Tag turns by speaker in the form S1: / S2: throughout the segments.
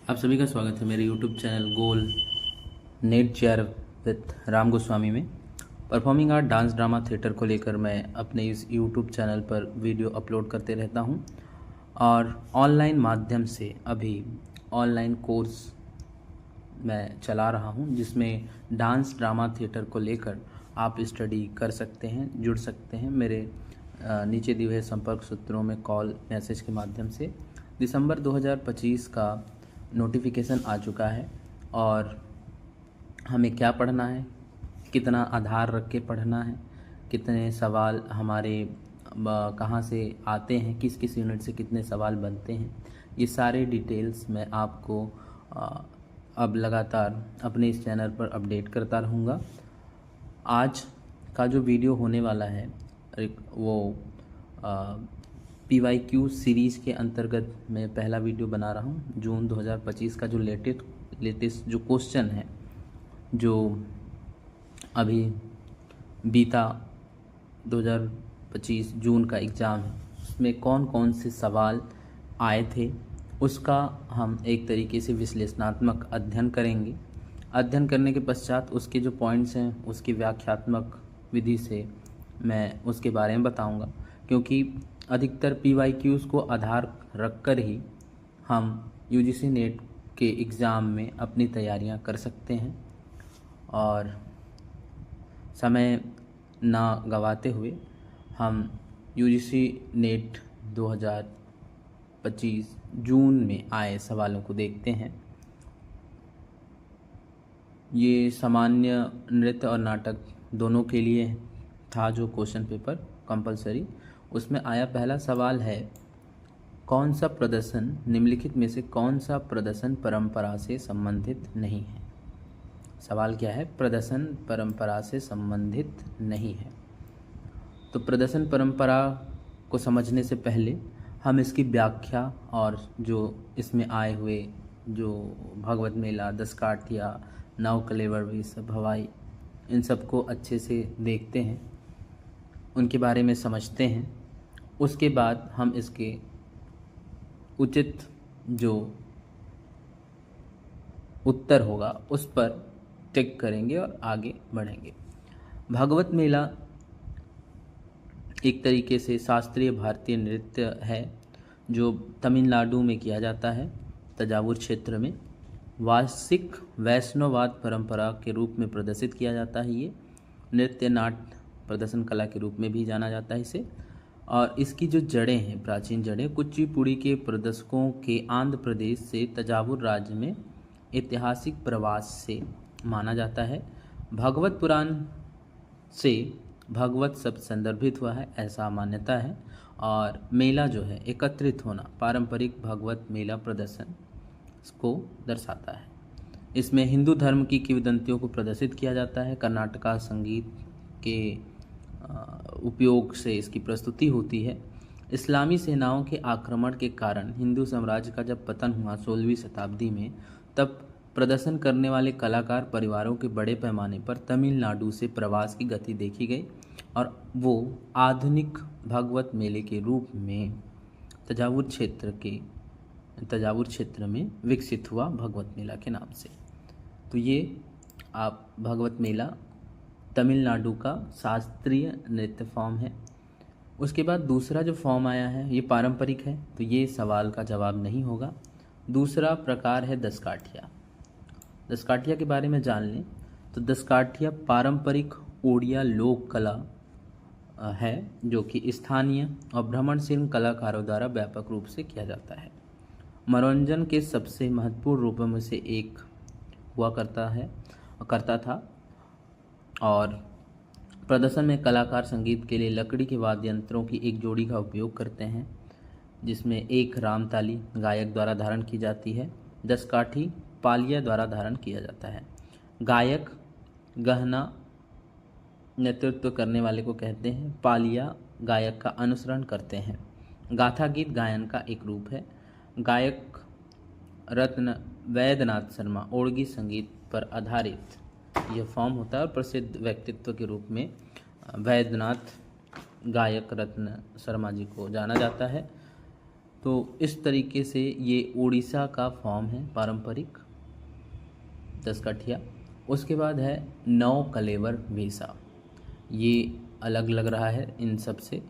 S1: आप सभी का स्वागत है मेरे YouTube channel goal net chair with Ram Goswami में। Performing art dance drama theatre को लेकर मैं अपने इस YouTube चैनल पर वीडियो अपलोड करते रहता हूं और ऑनलाइन माध्यम से अभी ऑनलाइन कोर्स मैं चला रहा हूं जिसमें डांस ड्रामा थिएटर को लेकर आप स्टडी कर सकते हैं, जुड़ सकते हैं। मेरे नीचे दिए हुए संपर्क सूत्रों में कॉल मैसेज के माध्यम से दिसंबर 2025 का नोटिफिकेशन आ चुका है और हमें क्या पढ़ना है, कितना आधार रख के पढ़ना है, कितने सवाल हमारे कहाँ से आते हैं, किस किस यूनिट से कितने सवाल बनते हैं, ये सारे डिटेल्स मैं आपको अब लगातार अपने इस चैनल पर अपडेट करता रहूँगा। आज का जो वीडियो होने वाला है वो PYQ सीरीज़ के अंतर्गत मैं पहला वीडियो बना रहा हूँ। जून 2025 का जो लेटेस्ट जो क्वेश्चन है, जो अभी बीता 2025 जून का एग्ज़ाम है, उसमें कौन कौन से सवाल आए थे, उसका हम एक तरीके से विश्लेषणात्मक अध्ययन करेंगे। अध्ययन करने के पश्चात उसके जो पॉइंट्स हैं उसकी व्याख्यात्मक विधि से मैं उसके बारे में बताऊंगा, क्योंकि अधिकतर PYQs को आधार रखकर ही हम UGC नेट के एग्ज़ाम में अपनी तैयारियां कर सकते हैं। और समय ना गवाते हुए हम UGC नेट 2025 जून में आए सवालों को देखते हैं। ये सामान्य नृत्य और नाटक दोनों के लिए था जो क्वेश्चन पेपर कंपलसरी। उसमें आया पहला सवाल है, कौन सा प्रदर्शन निम्नलिखित में से कौन सा प्रदर्शन परंपरा से संबंधित नहीं है। सवाल क्या है, प्रदर्शन परंपरा से संबंधित नहीं है। तो प्रदर्शन परंपरा को समझने से पहले हम इसकी व्याख्या और जो इसमें आए हुए जो भगवत मेला, दसकाठिया, नव कलेवर, भवाई, इन सबको अच्छे से देखते हैं, उनके बारे में समझते हैं। उसके बाद हम इसके उचित जो उत्तर होगा उस पर टिक करेंगे और आगे बढ़ेंगे। भगवत मेला एक तरीके से शास्त्रीय भारतीय नृत्य है जो तमिलनाडु में किया जाता है, तंजावुर क्षेत्र में। वार्षिक वैष्णववाद परंपरा के रूप में प्रदर्शित किया जाता है। ये नृत्य नाट्य प्रदर्शन कला के रूप में भी जाना जाता है इसे। और इसकी जो जड़ें हैं, प्राचीन जड़ें, कुचिपुड़ी के प्रदर्शकों के आंध्र प्रदेश से तंजावुर राज्य में ऐतिहासिक प्रवास से माना जाता है। भगवत पुराण से भगवत शब्द संदर्भित हुआ है, ऐसा मान्यता है। और मेला जो है, एकत्रित होना, पारंपरिक भगवत मेला प्रदर्शन को दर्शाता है। इसमें हिंदू धर्म की किंवदंतियों को प्रदर्शित किया जाता है। कर्नाटका संगीत के उपयोग से इसकी प्रस्तुति होती है। इस्लामी सेनाओं के आक्रमण के कारण हिंदू साम्राज्य का जब पतन हुआ 16वीं शताब्दी में, तब प्रदर्शन करने वाले कलाकार परिवारों के बड़े पैमाने पर तमिलनाडु से प्रवास की गति देखी गई और वो आधुनिक भगवत मेले के रूप में तंजावुर क्षेत्र में विकसित हुआ, भगवत मेला के नाम से। तो ये आप भगवत मेला तमिलनाडु का शास्त्रीय नृत्य फॉर्म है। उसके बाद दूसरा जो फॉर्म आया है ये पारंपरिक है, तो ये सवाल का जवाब नहीं होगा। दूसरा प्रकार है दसकाठिया। दसकाठिया के बारे में जान लें तो दसकाठिया पारंपरिक ओडिया लोक कला है जो कि स्थानीय और भ्रमणशील कलाकारों द्वारा व्यापक रूप से किया जाता है। मनोरंजन के सबसे महत्वपूर्ण रूपों में से एक हुआ करता था। और प्रदर्शन में कलाकार संगीत के लिए लकड़ी के वाद्य यंत्रों की एक जोड़ी का उपयोग करते हैं, जिसमें एक रामताली गायक द्वारा धारण की जाती है। दसकाठी पालिया द्वारा धारण किया जाता है। गायक गहना नेतृत्व करने वाले को कहते हैं। पालिया गायक का अनुसरण करते हैं। गाथा गीत गायन का एक रूप है। गायक रत्न वैद्यनाथ शर्मा ओड़गी संगीत पर आधारित यह फॉर्म होता है और प्रसिद्ध व्यक्तित्व के रूप में वैद्यनाथ गायक रत्न शर्मा जी को जाना जाता है। तो इस तरीके से ये उड़ीसा का फॉर्म है पारंपरिक दसकठिया। उसके बाद है नौ कलेवर वेसा, ये अलग लग रहा है इन सब से।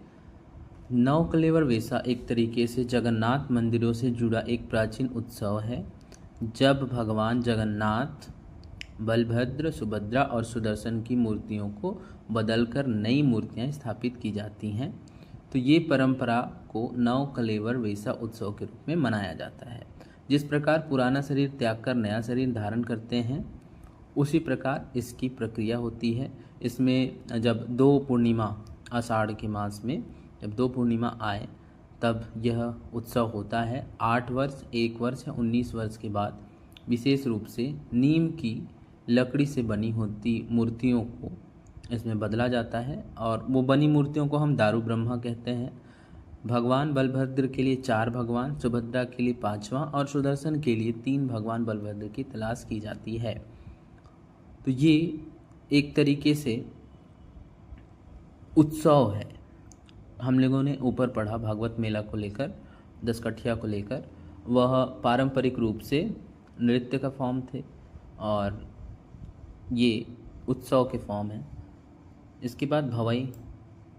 S1: नौ कलेवर वेसा एक तरीके से जगन्नाथ मंदिरों से जुड़ा एक प्राचीन उत्सव है, जब भगवान जगन्नाथ, बलभद्र, सुभद्रा और सुदर्शन की मूर्तियों को बदलकर नई मूर्तियां स्थापित की जाती हैं। तो ये परंपरा को नौ कलेवर वेसा उत्सव के रूप में मनाया जाता है। जिस प्रकार पुराना शरीर त्याग कर नया शरीर धारण करते हैं, उसी प्रकार इसकी प्रक्रिया होती है। इसमें जब 2 पूर्णिमा, आषाढ़ के मास में जब 2 पूर्णिमा आए तब यह उत्सव होता है। 8 वर्ष, 1 वर्ष या 19 वर्ष के बाद विशेष रूप से नीम की लकड़ी से बनी होती मूर्तियों को इसमें बदला जाता है, और वो बनी मूर्तियों को हम दारू ब्रह्मा कहते हैं। भगवान बलभद्र के लिए 4 भगवान, सुभद्रा के लिए 5वां और सुदर्शन के लिए 3 भगवान बलभद्र की तलाश की जाती है। तो ये एक तरीके से उत्सव है। हम लोगों ने ऊपर पढ़ा भागवत मेला को लेकर, दसकठिया को लेकर, वह पारंपरिक रूप से नृत्य का फॉर्म थे और ये उत्सव के फॉर्म है। इसके बाद भवई,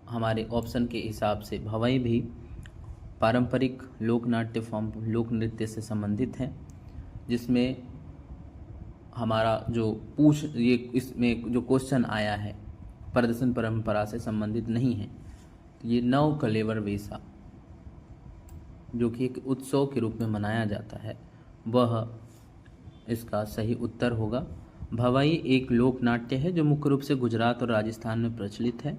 S1: हमारे ऑप्शन के हिसाब से भवई भी पारंपरिक लोकनाट्य फॉर्म, लोक नृत्य से संबंधित है, जिसमें हमारा जो ये इसमें जो क्वेश्चन आया है प्रदर्शन परंपरा से संबंधित नहीं है। तो ये नौ कलेवर वेसा जो कि एक उत्सव के रूप में मनाया जाता है, वह इसका सही उत्तर होगा। भवाई एक लोक नाट्य है जो मुख्य रूप से गुजरात और राजस्थान में प्रचलित है।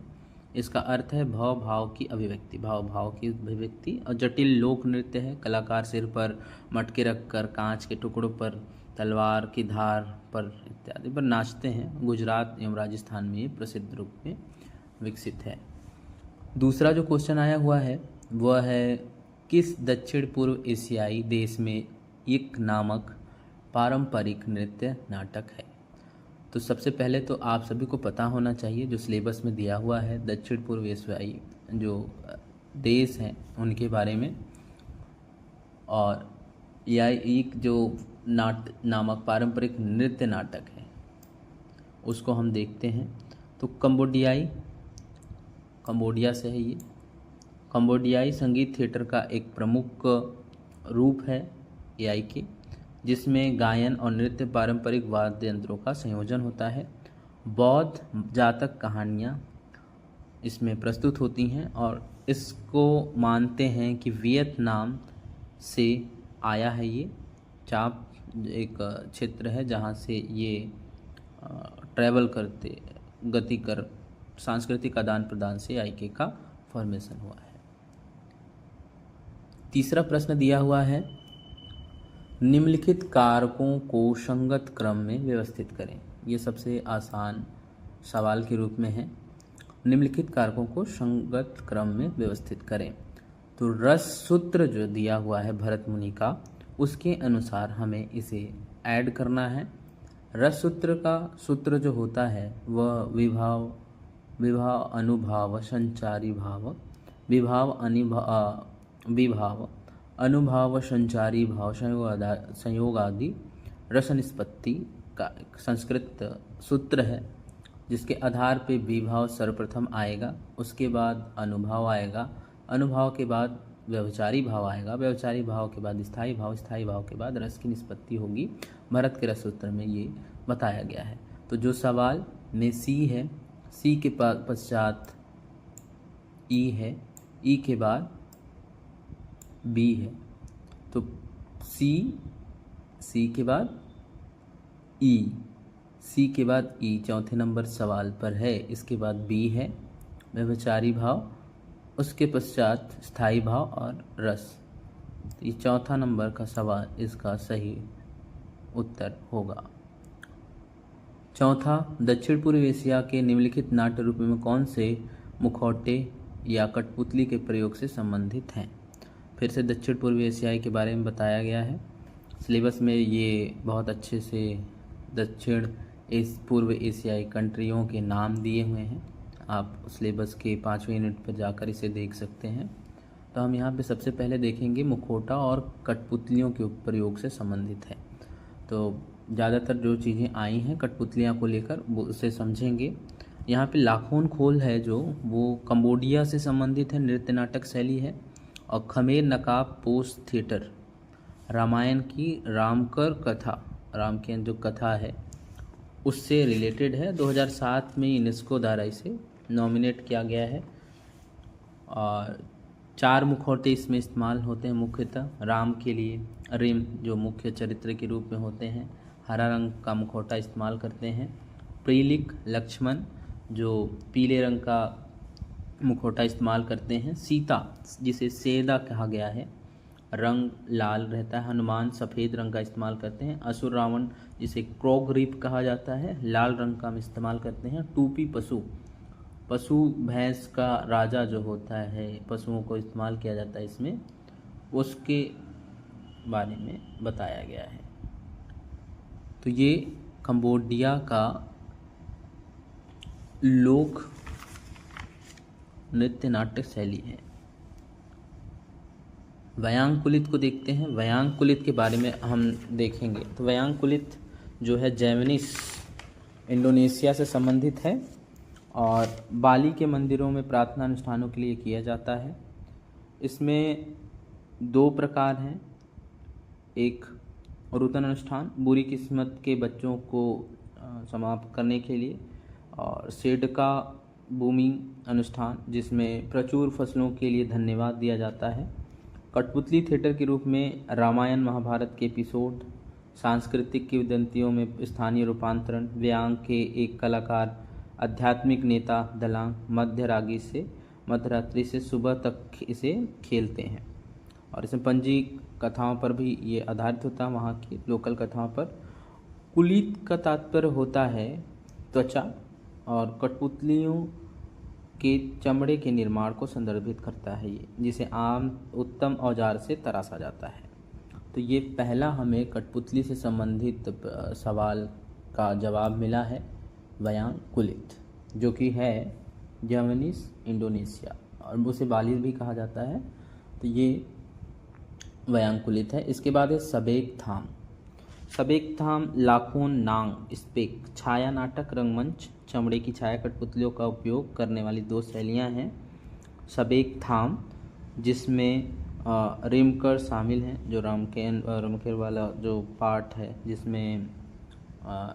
S1: इसका अर्थ है भाव भाव की अभिव्यक्ति, भाव की अभिव्यक्ति, और जटिल लोक नृत्य है। कलाकार सिर पर मटके रखकर कांच के टुकड़ों पर, तलवार की धार पर इत्यादि पर नाचते हैं। गुजरात एवं राजस्थान में ये प्रसिद्ध रूप में विकसित है। दूसरा जो क्वेश्चन आया हुआ है वह है, किस दक्षिण पूर्व एशियाई देश में एक नामक पारंपरिक नृत्य नाटक है? तो सबसे पहले तो आप सभी को पता होना चाहिए जो सिलेबस में दिया हुआ है दक्षिण पूर्व एशियाई जो देश हैं उनके बारे में, और यह एक जो नामक पारंपरिक नृत्य नाटक है उसको हम देखते हैं। तो कंबोडिया से है ये। कंबोडियाई संगीत थिएटर का एक प्रमुख रूप है एआई के, जिसमें गायन और नृत्य पारंपरिक वाद्य यंत्रों का संयोजन होता है। बौद्ध जातक कहानियाँ इसमें प्रस्तुत होती हैं और इसको मानते हैं कि वियतनाम से आया है। ये चाप एक क्षेत्र है जहाँ से ये ट्रैवल करते गति कर सांस्कृतिक आदान प्रदान से आईके का फॉर्मेशन हुआ है। तीसरा प्रश्न दिया हुआ है, निम्नलिखित कारकों को संगत क्रम में व्यवस्थित करें। ये सबसे आसान सवाल के रूप में है। निम्नलिखित कारकों को संगत क्रम में व्यवस्थित करें। तो रस सूत्र जो दिया हुआ है भरत मुनि का, उसके अनुसार हमें इसे ऐड करना है। रस सूत्र का सूत्र जो होता है वह विभाव अनुभाव संचारी भाव, विभाव अनुभाव संचारी भाव संयोग आदि रस निष्पत्ति का एक संस्कृत सूत्र है, जिसके आधार पे विभाव सर्वप्रथम आएगा, उसके बाद अनुभाव आएगा, अनुभाव के बाद व्यवचारी भाव आएगा, व्यवचारी भाव के बाद स्थायी भाव, स्थायी भाव के बाद रस की निष्पत्ति होगी। भरत के रस सूत्र में ये बताया गया है। तो जो सवाल में सी है, सी के पश्चात ई है, ई के बाद बी है, तो सी के बाद ई, सी के बाद ई चौथे नंबर सवाल पर है। इसके बाद बी है व्यभिचारी भाव, उसके पश्चात स्थायी भाव और रस। ये चौथा नंबर का सवाल इसका सही उत्तर होगा। चौथा, दक्षिण पूर्व एशिया के निम्नलिखित नाट्य रूप में कौन से मुखौटे या कठपुतली के प्रयोग से संबंधित हैं? फिर से दक्षिण पूर्व एशियाई के बारे में बताया गया है। सिलेबस में ये बहुत अच्छे से दक्षिण पूर्व एशियाई कंट्रियों के नाम दिए हुए हैं। आप सिलेबस के 5वें यूनिट पर जाकर इसे देख सकते हैं। तो हम यहाँ पे सबसे पहले देखेंगे मुखौटा और कठपुतलियों के प्रयोग से संबंधित है। तो ज़्यादातर जो चीज़ें आई हैं कठपुतलियाँ को लेकर वो उसे समझेंगे। यहाँ पे लाखोन खोल है जो वो कंबोडिया से संबंधित है, नृत्य नाटक शैली है। और खमेर नकाब पोस्ट थिएटर रामायण की रामकर कथा, राम की जो कथा है उससे रिलेटेड है। 2007 में यूनेस्को द्वारा इसे नॉमिनेट किया गया है। और 4 मुखौटे इसमें इस्तेमाल होते हैं मुख्यतः राम के लिए। रेम जो मुख्य चरित्र के रूप में होते हैं, हरा रंग का मुखौटा इस्तेमाल करते हैं। प्रीलिक लक्ष्मण जो पीले रंग का मुखौटा इस्तेमाल करते हैं। सीता जिसे सेदा कहा गया है, रंग लाल रहता है। हनुमान सफ़ेद रंग का इस्तेमाल करते हैं। असुर रावण जिसे क्रोगरीप कहा जाता है, लाल रंग का हम इस्तेमाल करते हैं। टूपी पशु भैंस का राजा जो होता है, पशुओं को इस्तेमाल किया जाता है इसमें, उसके बारे में बताया गया है। तो ये कंबोडिया का लोक नृत्य नाट्य शैली है। वयांकुलित को देखते हैं। वयांकुलित के बारे में हम देखेंगे। तो वयांकुलित जो है जैवनीस इंडोनेशिया से संबंधित है और बाली के मंदिरों में प्रार्थना अनुष्ठानों के लिए किया जाता है। इसमें 2 प्रकार हैं। एक रुदन अनुष्ठान बुरी किस्मत के बच्चों को समाप्त करने के लिए, और सेडका भूमि अनुष्ठान जिसमें प्रचुर फसलों के लिए धन्यवाद दिया जाता है। कठपुतली थिएटर के रूप में रामायण महाभारत के एपिसोड, सांस्कृतिक किंवदंतियों में स्थानीय रूपांतरण, व्यंग के एक कलाकार, आध्यात्मिक नेता दलांग मध्यरात्रि से सुबह तक इसे खेलते हैं। और इसमें पंजी कथाओं पर भी ये आधारित होता है, वहाँ की लोकल कथाओं पर। कुलित का तात्पर्य होता है त्वचा, और कठपुतलियों के चमड़े के निर्माण को संदर्भित करता है ये, जिसे आम उत्तम औजार से तराशा जाता है। तो ये पहला हमें कठपुतली से संबंधित सवाल का जवाब मिला है, वयांकुलित, जो कि है जैवनीस इंडोनेशिया, और उसे बाली भी कहा जाता है। तो ये वयांकुलित है। इसके बाद है सबेक थाम लाखोन नांग स्पेक छाया नाटक रंगमंच चमड़े की छाया कठपुतलियों का उपयोग करने वाली 2 शैलियाँ हैं। सबेक थाम जिसमें रेमकर शामिल हैं, जो रामखेर वाला जो पार्ट है जिसमें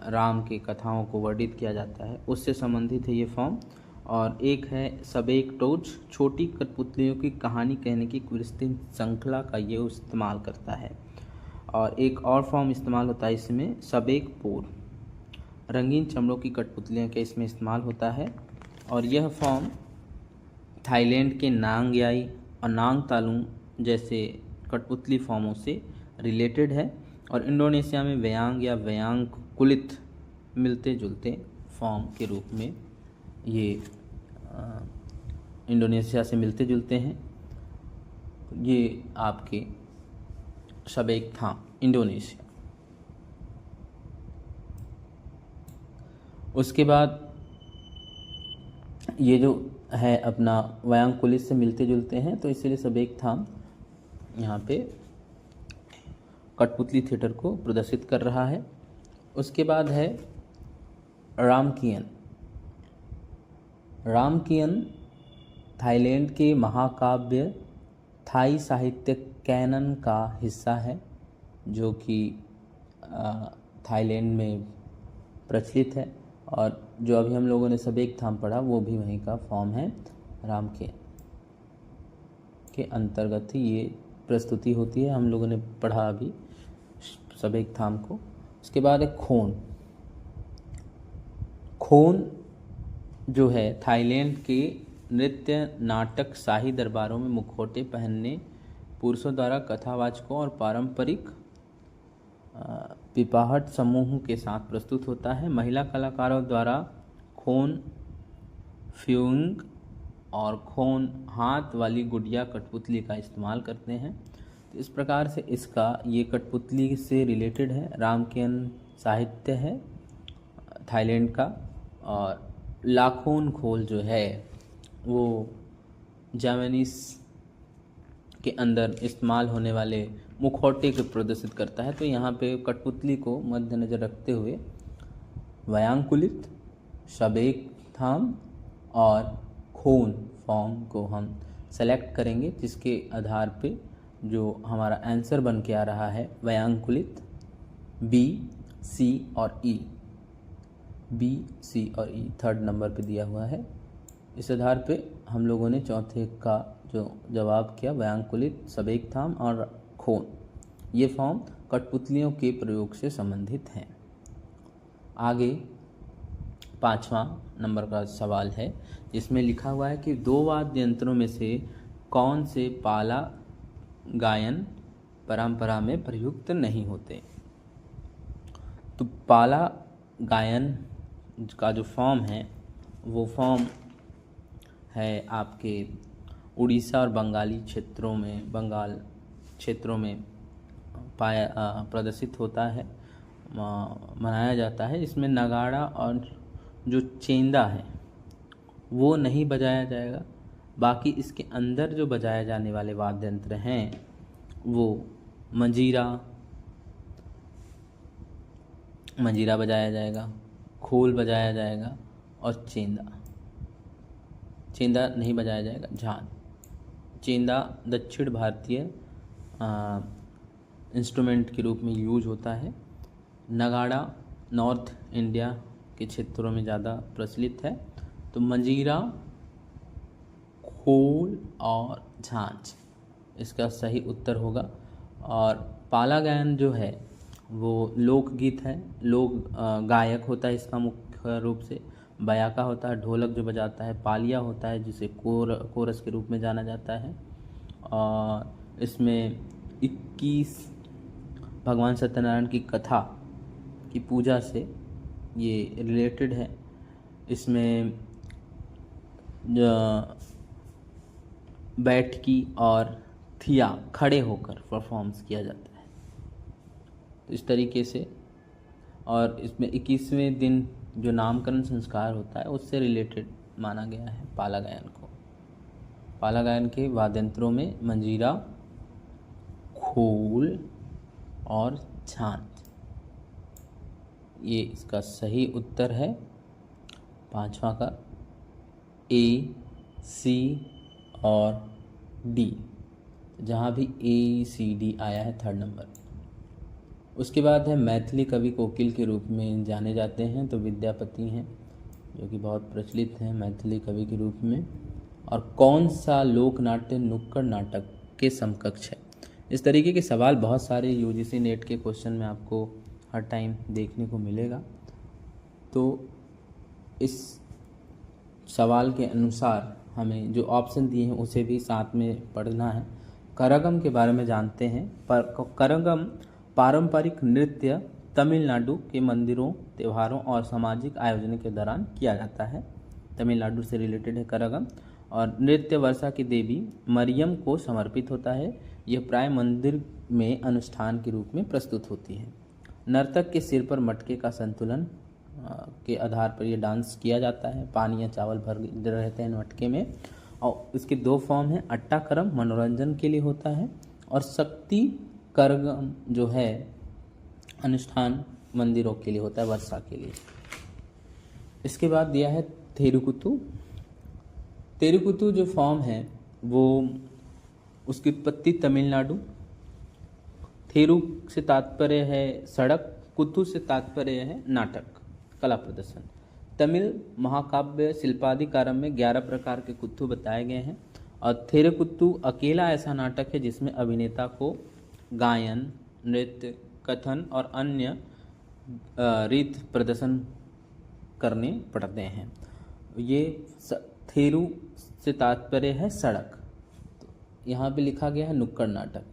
S1: राम की कथाओं को वर्णित किया जाता है, उससे संबंधित है ये फॉर्म। और एक है सबेक टोज, छोटी कठपुतलियों की कहानी कहने की विस्तृत श्रृंखला का ये इस्तेमाल करता है। और एक और फॉर्म इस्तेमाल होता है इसमें सबेक पोर, रंगीन चमड़ों की कठपुतलियों का इसमें इस्तेमाल होता है। और यह फॉर्म थाईलैंड के नांग याई और नांग तालुंग जैसे कठपुतली फॉर्मों से रिलेटेड है। और इंडोनेशिया में व्यंग या वयांकुलित मिलते जुलते फॉर्म के रूप में ये इंडोनेशिया से मिलते जुलते हैं। ये आपके सबेक था इंडोनेशिया। उसके बाद ये जो है अपना वयांकुलित से मिलते जुलते हैं, तो इसलिए सबेक थाम यहाँ पे कठपुतली थिएटर को प्रदर्शित कर रहा है। उसके बाद है रामकियन थाईलैंड के महाकाव्य थाई साहित्य कैनन का हिस्सा है, जो कि थाईलैंड में प्रचलित है। और जो अभी हम लोगों ने सबेक थाम पढ़ा वो भी वहीं का फॉर्म है। रामकियन के अंतर्गत ही ये प्रस्तुति होती है, हम लोगों ने पढ़ा अभी सबेक थाम को। उसके बाद है खोन जो है थाईलैंड के नृत्य नाटक शाही दरबारों में मुखौटे पहनने पुरुषों द्वारा कथावाचकों और पारंपरिक पिपाहट समूह के साथ प्रस्तुत होता है। महिला कलाकारों द्वारा खोन फ्यूंग और खोन हाथ वाली गुड़िया कठपुतली का इस्तेमाल करते हैं। तो इस प्रकार से इसका ये कठपुतली से रिलेटेड है। रामकियन साहित्य है थाईलैंड का। और लाखोन खोल जो है वो जापानीज के अंदर इस्तेमाल होने वाले मुखौटे को प्रदर्शित करता है। तो यहाँ पे कठपुतली को मद्देनजर रखते हुए वयांकुलित, शबेक थाम और खून फॉर्म को हम सेलेक्ट करेंगे, जिसके आधार पे जो हमारा आंसर बन के आ रहा है वयांकुलित, बी, सी और ई। बी, सी और ई थर्ड नंबर पे दिया हुआ है। इस आधार पे हम लोगों ने चौथे का जो जवाब किया वयांकुलित, शबेक थाम और खून, ये फॉर्म कठपुतलियों के प्रयोग से संबंधित हैं। आगे 5वां नंबर का सवाल है, जिसमें लिखा हुआ है कि दो वाद्य यंत्रों में से कौन से पाला गायन परंपरा में प्रयुक्त नहीं होते। तो पाला गायन का जो फॉर्म है वो फॉर्म है आपके उड़ीसा और बंगाल क्षेत्रों में प्रदर्शित होता है, मनाया जाता है। इसमें नगाड़ा और जो चेंदा है वो नहीं बजाया जाएगा। बाकी इसके अंदर जो बजाए जाने वाले वाद्य यंत्र हैं वो मंजीरा बजाया जाएगा, खोल बजाया जाएगा और चेंदा नहीं बजाया जाएगा। झांझ, चेंदा दक्षिण भारतीय इंस्ट्रूमेंट के रूप में यूज होता है। नगाड़ा नॉर्थ इंडिया के क्षेत्रों में ज़्यादा प्रचलित है। तो मंजीरा, खोल और झांझ इसका सही उत्तर होगा। और पाला गायन जो है वो लोकगीत है, लोक गायक होता है इसका मुख्य रूप से। बयाका होता है ढोलक जो बजाता है, पालिया होता है जिसे कोरस के रूप में जाना जाता है। और इसमें 21 भगवान सत्यनारायण की कथा की पूजा से ये रिलेटेड है। इसमें बैठकी और थिया खड़े होकर परफॉर्म्स किया जाता है। तो इस तरीके से, और इसमें 21वें दिन जो नामकरण संस्कार होता है उससे रिलेटेड माना गया है पाला गायन को। पाला गायन के वाद्यंत्रों में मंजीरा, खोल और झांझ, ये इसका सही उत्तर है 5वां का, ए, सी और डी। जहाँ भी ए, सी, डी आया है थर्ड नंबर। उसके बाद है मैथिली कवि कोकिल के रूप में जाने जाते हैं। तो विद्यापति हैं जो कि बहुत प्रचलित हैं मैथिली कवि के रूप में। और कौन सा लोक नाट्य नुक्कड़ नाटक के समकक्ष है। इस तरीके के सवाल बहुत सारे यूजीसी नेट के क्वेश्चन में आपको हर टाइम देखने को मिलेगा। तो इस सवाल के अनुसार हमें जो ऑप्शन दिए हैं उसे भी साथ में पढ़ना है। करगम के बारे में जानते हैं। करगम पारंपरिक नृत्य तमिलनाडु के मंदिरों, त्योहारों और सामाजिक आयोजनों के दौरान किया जाता है। तमिलनाडु से रिलेटेड है करगम। और नृत्य वर्षा की देवी मरियम को समर्पित होता है। यह प्राय मंदिर में अनुष्ठान के रूप में प्रस्तुत होती है। नर्तक के सिर पर मटके का संतुलन के आधार पर यह डांस किया जाता है। पानी या चावल भर रहते हैं मटके में। और इसके दो फॉर्म हैं, अट्टा करम मनोरंजन के लिए होता है और शक्ति करगम जो है अनुष्ठान मंदिरों के लिए होता है, वर्षा के लिए। इसके बाद दिया है थेरुकुतु। तेरुकुतु जो फॉर्म है वो उसकी उत्पत्ति तमिलनाडु। थेरु से तात्पर्य है सड़क, कुतु से तात्पर्य है नाटक, कला प्रदर्शन। तमिल महाकाव्य शिल्पाधिकारम में 11 प्रकार के कुत्तु बताए गए हैं। और थेरुकुतु अकेला ऐसा नाटक है जिसमें अभिनेता को गायन, नृत्य, कथन और अन्य रीत प्रदर्शन करने पड़ते हैं। ये थेरु से तात्पर्य है सड़क। तो यहाँ पे लिखा गया है नुक्कड़ नाटक।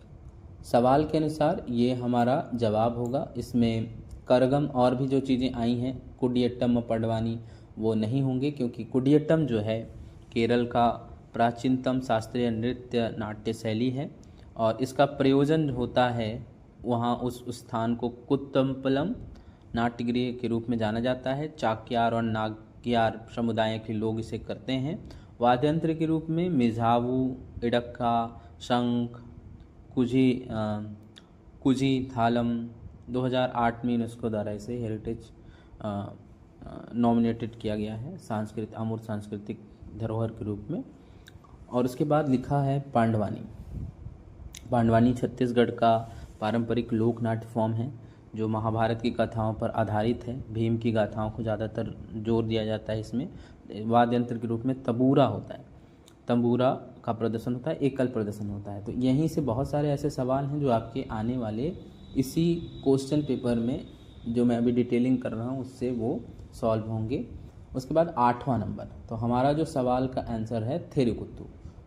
S1: सवाल के अनुसार ये हमारा जवाब होगा। इसमें करगम और भी जो चीज़ें आई हैं, कुडियट्टम, पडवानी, वो नहीं होंगे क्योंकि कुडियट्टम जो है केरल का प्राचीनतम शास्त्रीय नृत्य नाट्य शैली है और इसका प्रयोजन होता है वहाँ उस स्थान को कुत्तम्पलम नाट्यगृह के रूप में जाना जाता है। चाक्यार और नाग्यार समुदाय के लोग इसे करते हैं। वाद्यंत्र के रूप में मिझावू, इडक्का, शंख, कुजी कुजी थालम 2008 में यूनेस्को द्वारा इसे हेरिटेज नॉमिनेटेड किया गया है अमूर्त सांस्कृतिक धरोहर के रूप में। और उसके बाद लिखा है पांडवानी। पांडवानी छत्तीसगढ़ का पारंपरिक लोक नाट्य फॉर्म है जो महाभारत की कथाओं पर आधारित है। भीम की गाथाओं को ज़्यादातर जोर दिया जाता है। इसमें वाद्य यंत्र के रूप में तंबूरा होता है, तंबूरा का प्रदर्शन होता है, एकल प्रदर्शन होता है। तो यहीं से बहुत सारे ऐसे सवाल हैं जो आपके आने वाले इसी क्वेश्चन पेपर में जो मैं अभी डिटेलिंग कर रहा हूँ उससे वो सॉल्व होंगे। उसके बाद 8वां नंबर, तो हमारा जो सवाल का आंसर है थेरिकुत्तू।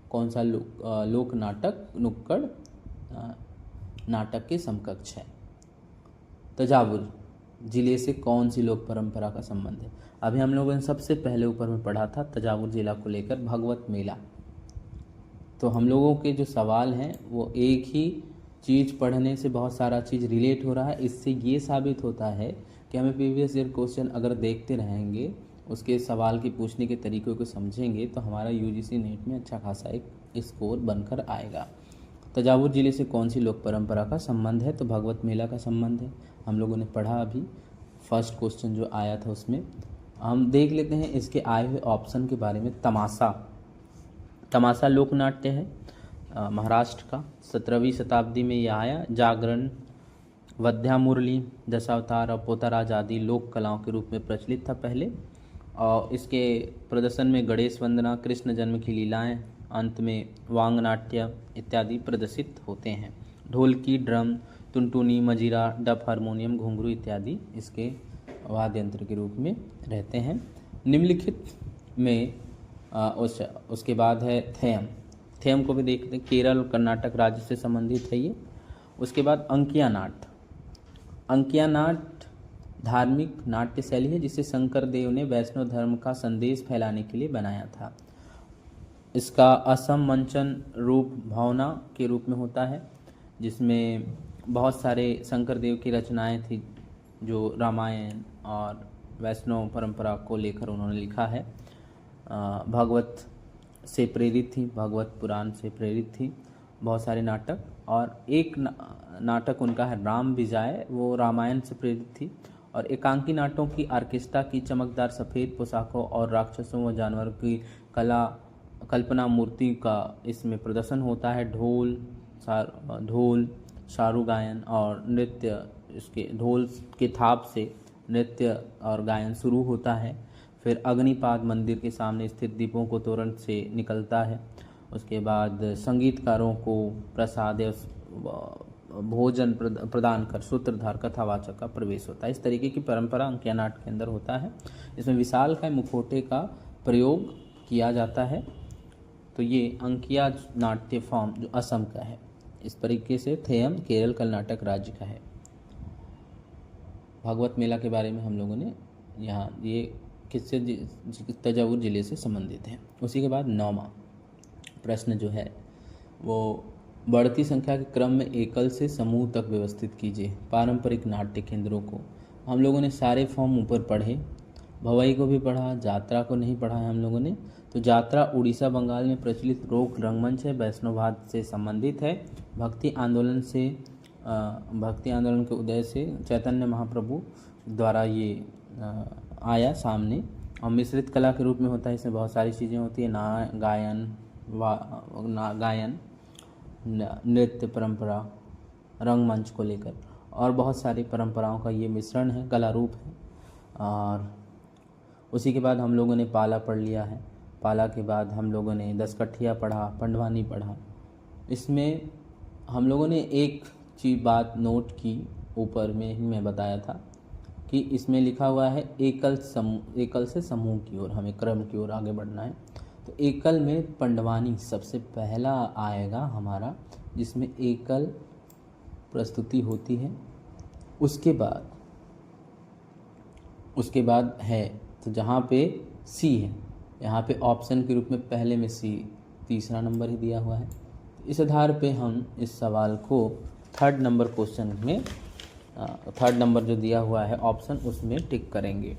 S1: कौन सा लोक नाटक नुक्कड़ नाटक के समकक्ष है। तंजावुर जिले से कौन सी लोक परंपरा का संबंध है। अभी हम लोगों ने सबसे पहले ऊपर में पढ़ा था तंजावुर जिला को लेकर भगवत मेला। तो हम लोगों के जो सवाल हैं वो एक ही चीज़ पढ़ने से बहुत सारा चीज़ रिलेट हो रहा है। इससे ये साबित होता है कि हमें प्रीवियस ईयर क्वेश्चन अगर देखते रहेंगे, उसके सवाल के पूछने के तरीक़ों को समझेंगे तो हमारा यूजीसी नेट में अच्छा खासा एक स्कोर बनकर आएगा। तंजावुर जिले से कौन सी लोक परंपरा का संबंध है, तो भगवत मेला का संबंध है। हम लोगों ने पढ़ा अभी फर्स्ट क्वेश्चन जो आया था उसमें। हम देख लेते हैं इसके आए हुए ऑप्शन के बारे में। तमाशा लोक नाट्य है महाराष्ट्र का, 17वीं शताब्दी में यह आया। जागरण, वध्या मुरली, दशावतार और पोताराज आदि लोक कलाओं के रूप में प्रचलित था पहले। और इसके प्रदर्शन में गणेश वंदना, कृष्ण जन्म की लीलाएं, अंत में वांग नाट्य इत्यादि प्रदर्शित होते हैं। ढोलकी, ड्रम, टुनटुनी, मजीरा, डफ, हारमोनियम, घुंघरू इत्यादि इसके वाद्य यंत्र के रूप में रहते हैं। निम्नलिखित में उसके बाद है थेयम। थेयम को भी देखते हैं, केरल और कर्नाटक राज्य से संबंधित है ये। उसके बाद अंकिया नाट। अंकिया नाट धार्मिक नाट्य शैली है जिसे शंकर देव ने वैष्णव धर्म का संदेश फैलाने के लिए बनाया था। इसका असम मंचन रूप भावना के रूप में होता है जिसमें बहुत सारे शंकर देव की रचनाएं थी जो रामायण और वैष्णव परंपरा को लेकर उन्होंने लिखा है। भागवत से प्रेरित थी, भागवत पुराण से प्रेरित थी बहुत सारे नाटक। और एक नाटक उनका है राम विजय, वो रामायण से प्रेरित थी। और एकांकी नाटकों की ऑर्केस्ट्रा की चमकदार सफ़ेद पोशाकों और राक्षसों व जानवरों की कल्पना मूर्ति का इसमें प्रदर्शन होता है। ढोल शारू गायन और नृत्य, इसके ढोल के थाप से नृत्य और गायन शुरू होता है। फिर अग्निपाद मंदिर के सामने स्थित दीपों को तोरण से निकलता है। उसके बाद संगीतकारों को प्रसाद या भोजन प्रदान कर सूत्रधार कथावाचक का प्रवेश होता है। इस तरीके की परंपरा अंकिया नाट के अंदर होता है। इसमें विशालकाय मुखौटे का प्रयोग किया जाता है। तो ये अंकिया नाट्य फॉर्म जो असम का है। इस तरीके से थेयम केरल कर्नाटक राज्य का है। भागवत मेला के बारे में हम लोगों ने यहाँ ये किससे तंजावुर जिले से संबंधित है। उसी के बाद 9वां प्रश्न जो है वो बढ़ती संख्या के क्रम में एकल से समूह तक व्यवस्थित कीजिए पारंपरिक नाट्य केंद्रों को। हम लोगों ने सारे फॉर्म ऊपर पढ़े, भवाई को भी पढ़ा, जात्रा को नहीं पढ़ा है हम लोगों ने। तो जात्रा उड़ीसा बंगाल में प्रचलित लोक रंगमंच है, वैष्णववाद से संबंधित है। भक्ति आंदोलन के उदय से चैतन्य महाप्रभु द्वारा ये आया सामने। और मिश्रित कला के रूप में होता है। इसमें बहुत सारी चीज़ें होती है, गायन, नृत्य परंपरा, रंगमंच को लेकर और बहुत सारी परंपराओं का ये मिश्रण है, कला रूप है। और उसी के बाद हम लोगों ने पाला पढ़ लिया है। पाला के बाद हम लोगों ने दसकठिया पढ़ा, पंडवानी पढ़ा। इसमें हम लोगों ने एक चीज़ बात नोट की, ऊपर में ही मैं बताया था कि इसमें लिखा हुआ है एकल से समूह की ओर, हमें क्रम की ओर आगे बढ़ना है। तो एकल में पंडवानी सबसे पहला आएगा हमारा, जिसमें एकल प्रस्तुति होती है। उसके बाद है तो जहाँ पे सी है, यहाँ पे ऑप्शन के रूप में पहले में सी तीसरा नंबर ही दिया हुआ है। इस आधार पे हम इस सवाल को थर्ड नंबर क्वेश्चन में थर्ड नंबर जो दिया हुआ है ऑप्शन, उसमें टिक करेंगे।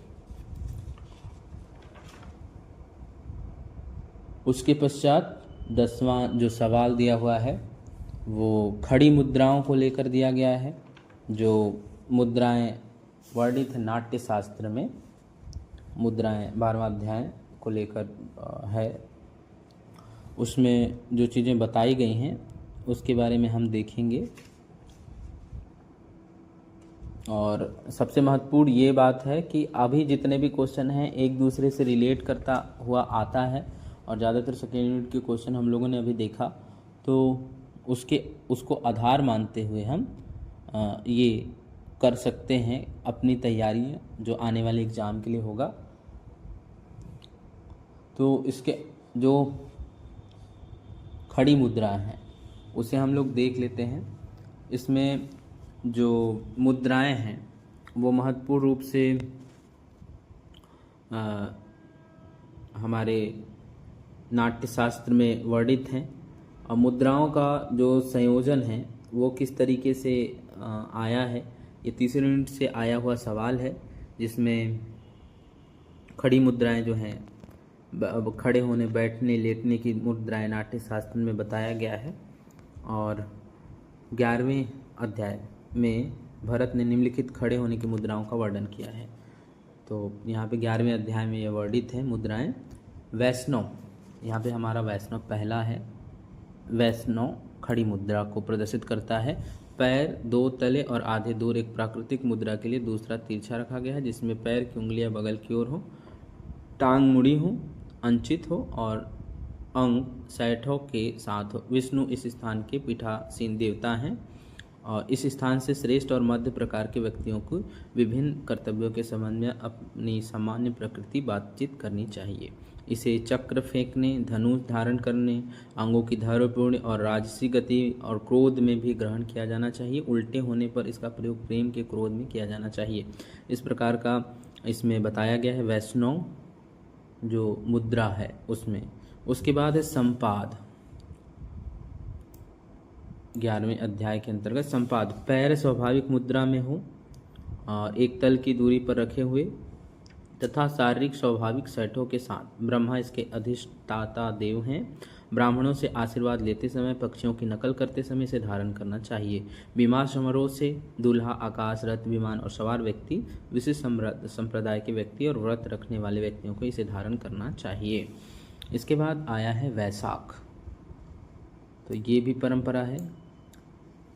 S1: उसके पश्चात 10वां जो सवाल दिया हुआ है वो खड़ी मुद्राओं को लेकर दिया गया है। जो मुद्राएं वर्णित है नाट्य शास्त्र में, मुद्राएं 12वां अध्याय को लेकर है, उसमें जो चीज़ें बताई गई हैं उसके बारे में हम देखेंगे। और सबसे महत्वपूर्ण ये बात है कि अभी जितने भी क्वेश्चन हैं एक दूसरे से रिलेट करता हुआ आता है, और ज़्यादातर सेकेंड यूनिट के क्वेश्चन हम लोगों ने अभी देखा, तो उसको आधार मानते हुए हम ये कर सकते हैं अपनी तैयारी जो आने वाले एग्ज़ाम के लिए होगा। तो इसके जो खड़ी मुद्रा है उसे हम लोग देख लेते हैं। इसमें जो मुद्राएं हैं वो महत्वपूर्ण रूप से हमारे नाट्यशास्त्र में वर्णित हैं, और मुद्राओं का जो संयोजन है वो किस तरीके से आया है, ये तीसरे यूनिट से आया हुआ सवाल है, जिसमें खड़ी मुद्राएं जो हैं खड़े होने, बैठने, लेटने की मुद्राएं नाट्यशास्त्र में बताया गया है। और 11वें अध्याय में भरत ने निम्नलिखित खड़े होने की मुद्राओं का वर्णन किया है। तो यहाँ पे 11वें अध्याय में ये वर्णित है मुद्राएं। वैष्णव, यहाँ पे हमारा वैष्णव पहला है। वैष्णव खड़ी मुद्रा को प्रदर्शित करता है। पैर दो तले और आधे दूर एक प्राकृतिक मुद्रा के लिए दूसरा तिरछा रखा गया है, जिसमें पैर की उंगलियां बगल की ओर हो, टांग मुड़ी हो, अंचित हो और अंग सैठों के साथ हो। विष्णु इस स्थान के पीठासीन देवता हैं और इस स्थान से श्रेष्ठ और मध्य प्रकार के व्यक्तियों को विभिन्न कर्तव्यों के संबंध में अपनी सामान्य प्रकृति बातचीत करनी चाहिए। इसे चक्र फेंकने, धनुष धारण करने, अंगों की धैर्यपूर्ण और राजसी गति और क्रोध में भी ग्रहण किया जाना चाहिए। उल्टे होने पर इसका प्रयोग प्रेम के क्रोध में किया जाना चाहिए। इस प्रकार का इसमें बताया गया है वैष्णव जो मुद्रा है उसमें। उसके बाद है संपाद। 11वें अध्याय के अंतर्गत संपाद। पैर स्वाभाविक मुद्रा में हो और एक तल की दूरी पर रखे हुए तथा शारीरिक स्वाभाविक सैठों के साथ। ब्रह्मा इसके अधिष्ठाता देव हैं। ब्राह्मणों से आशीर्वाद लेते समय, पक्षियों की नकल करते समय इसे धारण करना चाहिए। विवाह समारोह से दूल्हा, आकाश, रथ, विमान और सवार व्यक्ति, विशिष्ट संप्रदाय के व्यक्ति और व्रत रखने वाले व्यक्तियों को इसे धारण करना चाहिए। इसके बाद आया है वैशाख। तो ये भी परंपरा है।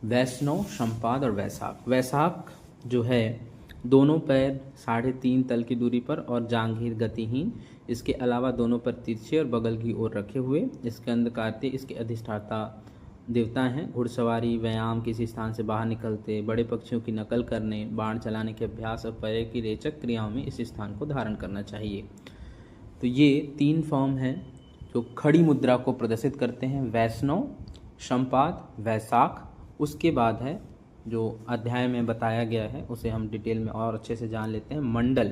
S1: वैष्णव, संपाद और वैशाख। वैशाख जो है दोनों पैर 3.5 तल की दूरी पर और जांघीर गतिहीन, इसके अलावा दोनों पर तिरछे और बगल की ओर रखे हुए। इसके अंधकारते इसके अधिष्ठाता देवता हैं। घुड़सवारी, व्यायाम, किसी स्थान से बाहर निकलते, बड़े पक्षियों की नकल करने, बाण चलाने के अभ्यास और पैर की रेचक क्रियाओं में इस स्थान को धारण करना चाहिए। तो ये 3 फॉर्म हैं जो खड़ी मुद्रा को प्रदर्शित करते हैं। वैष्णव, संपाद, वैशाख। उसके बाद है जो अध्याय में बताया गया है उसे हम डिटेल में और अच्छे से जान लेते हैं। मंडल।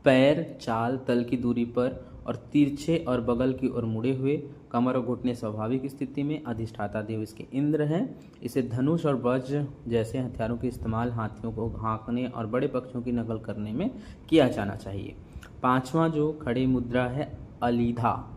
S1: पैर 4 तल की दूरी पर और तिरछे और बगल की ओर मुड़े हुए, कमर और घुटने स्वाभाविक स्थिति में। अधिष्ठाता देव इसके इंद्र हैं। इसे धनुष और वज्र जैसे हथियारों के इस्तेमाल हाथियों को हाँकने और बड़े पक्षियों की नकल करने में किया जाना चाहिए। 5वां जो खड़ी मुद्रा है अलीधा।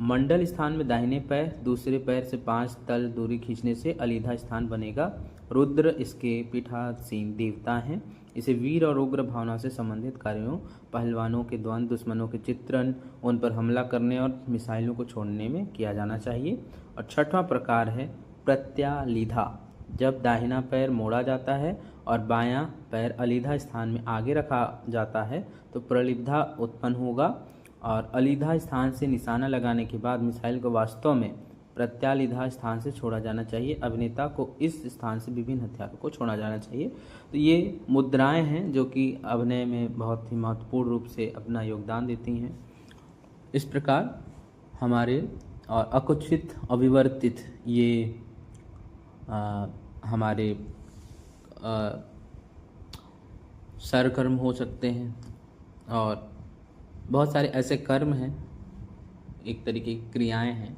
S1: मंडल स्थान में दाहिने पैर, दूसरे पैर से 5 तल दूरी खींचने से अलीधा स्थान बनेगा। रुद्र इसके पीठासीन देवता हैं। इसे वीर और उग्र भावना से संबंधित कार्यों, पहलवानों के द्वंद्व, दुश्मनों के चित्रण, उन पर हमला करने और मिसाइलों को छोड़ने में किया जाना चाहिए। और 6वां प्रकार है प्रत्यालीधा। जब दाहिना पैर मोड़ा जाता है और बायां पैर अलीधा स्थान में आगे रखा जाता है तो प्रलिब्धा उत्पन्न होगा, और अलीधा स्थान से निशाना लगाने के बाद मिसाइल को वास्तव में प्रत्यालीधा स्थान से छोड़ा जाना चाहिए। अभिनेता को इस स्थान से विभिन्न हथियारों को छोड़ा जाना चाहिए। तो ये मुद्राएं हैं जो कि अभिनय में बहुत ही महत्वपूर्ण रूप से अपना योगदान देती हैं। इस प्रकार हमारे और अकुचित, अविवर्तित ये हमारे सरकर्म हो सकते हैं, और बहुत सारे ऐसे कर्म हैं, एक तरीके की क्रियाएं हैं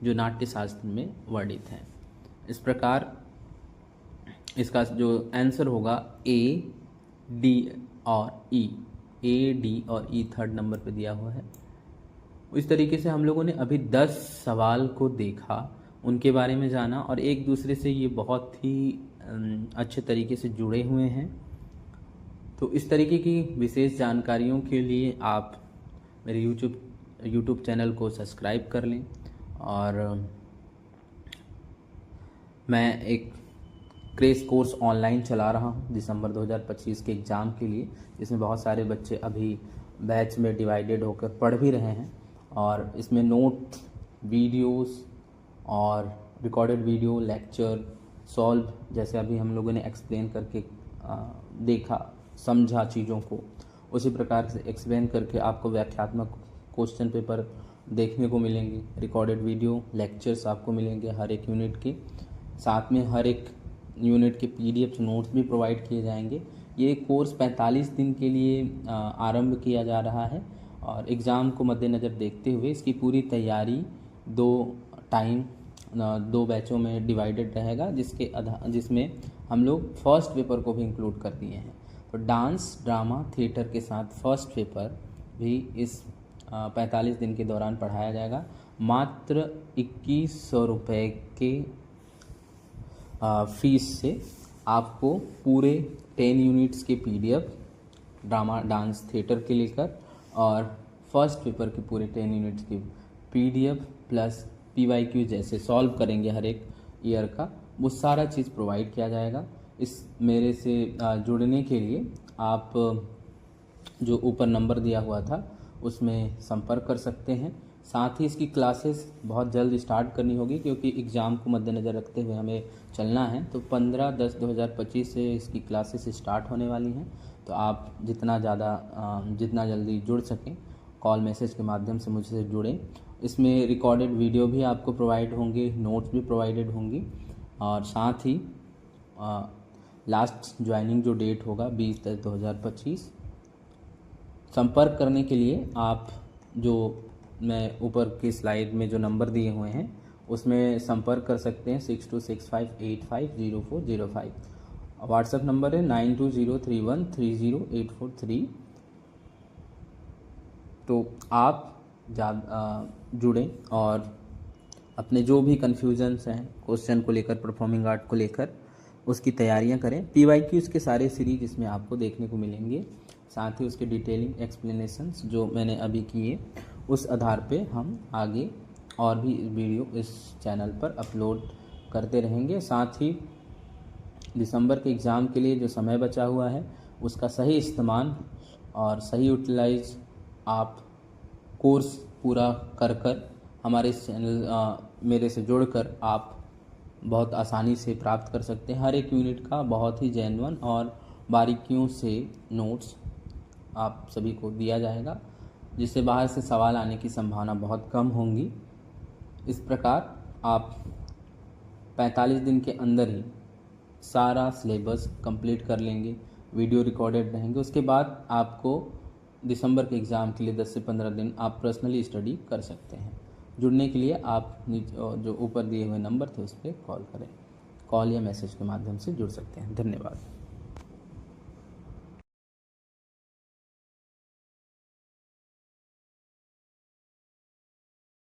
S1: जो नाट्य शास्त्र में वर्णित हैं। इस प्रकार इसका जो आंसर होगा ए, डी और ई। ए, डी और ई 3rd नंबर पे दिया हुआ है। इस तरीके से हम लोगों ने अभी 10 सवाल को देखा, उनके बारे में जाना और एक दूसरे से ये बहुत ही अच्छे तरीके से जुड़े हुए हैं। तो इस तरीके की विशेष जानकारियों के लिए आप मेरे यूट्यूब चैनल को सब्सक्राइब कर लें। और मैं एक क्रेश कोर्स ऑनलाइन चला रहा हूँ दिसंबर 2025 के एग्ज़ाम के लिए, जिसमें बहुत सारे बच्चे अभी बैच में डिवाइडेड होकर पढ़ भी रहे हैं। और इसमें नोट, वीडियोस और रिकॉर्डेड वीडियो, लेक्चर, सॉल्व, जैसे अभी हम लोगों ने एक्सप्लेन करके देखा, समझा चीज़ों को, उसी प्रकार से एक्सप्लेन करके आपको व्याख्यात्मक क्वेश्चन पेपर देखने को मिलेंगे। रिकॉर्डेड वीडियो, लेक्चर्स आपको मिलेंगे हर एक यूनिट के, साथ में हर एक यूनिट के PDF नोट्स भी प्रोवाइड किए जाएंगे। ये कोर्स 45 दिन के लिए आरंभ किया जा रहा है और एग्ज़ाम को मद्देनज़र देखते हुए इसकी पूरी तैयारी 2 बैचों में डिवाइडेड रहेगा, जिसमें हम लोग फर्स्ट पेपर को भी इंक्लूड कर दिए हैं। तो डांस, ड्रामा, थिएटर के साथ फर्स्ट पेपर भी इस 45 दिन के दौरान पढ़ाया जाएगा। मात्र 2100 रुपये के फीस से आपको पूरे 10 यूनिट्स के PDF ड्रामा, डांस, थिएटर के लेकर और फर्स्ट पेपर के पूरे 10 यूनिट्स की PDF प्लस PYQ जैसे सॉल्व करेंगे हर एक ईयर का, वो सारा चीज़ प्रोवाइड किया जाएगा। इस मेरे से जुड़ने के लिए आप जो ऊपर नंबर दिया हुआ था उसमें संपर्क कर सकते हैं। साथ ही इसकी क्लासेस बहुत जल्द स्टार्ट करनी होगी, क्योंकि एग्ज़ाम को मद्देनज़र रखते हुए हमें चलना है। तो 15/10/2025 से इसकी क्लासेस स्टार्ट होने वाली हैं। तो आप जितना जल्दी जुड़ सकें, कॉल मैसेज के माध्यम से मुझसे जुड़ें। इसमें रिकॉर्डेड वीडियो भी आपको प्रोवाइड होंगे, नोट्स भी प्रोवाइडेड होंगी और साथ ही लास्ट ज्वाइनिंग जो डेट होगा 20/10/2025। संपर्क करने के लिए आप जो मैं ऊपर की स्लाइड में जो नंबर दिए हुए हैं उसमें संपर्क कर सकते हैं। 6265850405 व्हाट्सएप नंबर है 9203130843। तो आप जुड़ें और अपने जो भी कन्फ्यूजन्स हैं क्वेश्चन को लेकर, परफॉर्मिंग आर्ट को लेकर, उसकी तैयारियां करें। PYQs के सारे सीरीज इसमें आपको देखने को मिलेंगे, साथ ही उसके डिटेलिंग एक्सप्लेनेशंस जो मैंने अभी किए, उस आधार पे हम आगे और भी वीडियो इस चैनल पर अपलोड करते रहेंगे। साथ ही दिसंबर के एग्ज़ाम के लिए जो समय बचा हुआ है उसका सही इस्तेमाल और सही यूटिलाइज आप कोर्स पूरा कर हमारे इस चैनल मेरे से जुड़कर आप बहुत आसानी से प्राप्त कर सकते हैं। हर एक यूनिट का बहुत ही जेन्युइन और बारीकियों से नोट्स आप सभी को दिया जाएगा, जिससे बाहर से सवाल आने की संभावना बहुत कम होंगी। इस प्रकार आप 45 दिन के अंदर ही सारा सिलेबस कंप्लीट कर लेंगे, वीडियो रिकॉर्डेड रहेंगे। उसके बाद आपको दिसंबर के एग्ज़ाम के लिए 10 से 15 दिन आप पर्सनली स्टडी कर सकते हैं। जुड़ने के लिए आप जो ऊपर दिए हुए नंबर थे उस पर कॉल करें, कॉल या मैसेज के माध्यम से जुड़ सकते हैं। धन्यवाद।